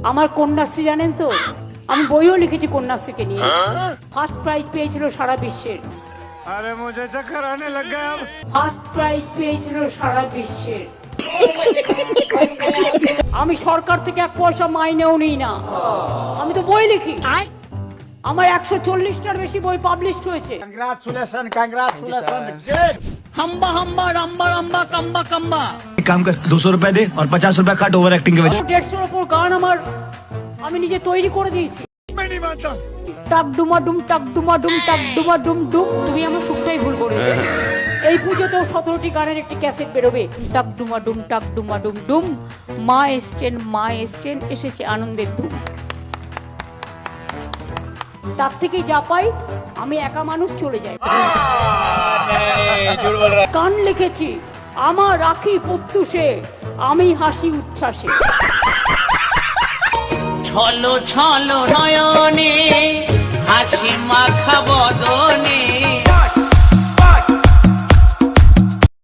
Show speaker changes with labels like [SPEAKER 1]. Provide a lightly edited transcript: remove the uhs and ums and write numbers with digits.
[SPEAKER 1] আমার কন্যাশ্রী জানেন তো, আমি বইও লিখেছি কন্যাশ্রীকে নিয়ে। ফার্স্ট প্রাইজ পেয়েছিল সারা বিশ্বের।
[SPEAKER 2] अरे मुझे चक्कर आने लग गया अब।
[SPEAKER 1] ফার্স্ট প্রাইজ পেয়েছিল সারা বিশ্বের। আমি সরকার থেকে 1 পয়সা মাইনেও নিই না, আমি তো বই লিখি। আমার 140টার বেশি বই পাবলিশড হয়েছে।
[SPEAKER 2] Congratulations, congratulations, great.
[SPEAKER 1] হাম্বা হাম্বা রাম্বা রাম্বা কাম্বা কাম্বা।
[SPEAKER 3] एक काम कर 200 रुपए दे और 50 रुपए काट ओवर एक्टिंग के वजह।
[SPEAKER 1] 150-র উপর গান আমি নিজে তৈরি করে দিয়েছি।
[SPEAKER 2] मैं नहीं मानता।
[SPEAKER 1] টাক ডুমা ডুম টাক ডুমা ডুম টাক ডুমা ডুম ডুম। তুমি আমার সুখটাই ভুল করে দিলে। এই পুজোতেও 17টি গানের একটি ক্যাসেট বেরোবে। টাক ডুমা ডুম টাক ডুমা ডুম ডুম। মা এসছেন, এসেছে আনন্দের ধুম। তার থেকে যা পাই আমি একা মানুষ চলে যাই। গান লিখেছি আমার রাখি প্রত্যুষে, আমি হাসি উচ্ছ্বাসে।
[SPEAKER 4] ছলো ছলো নয়নে হাসি মাখ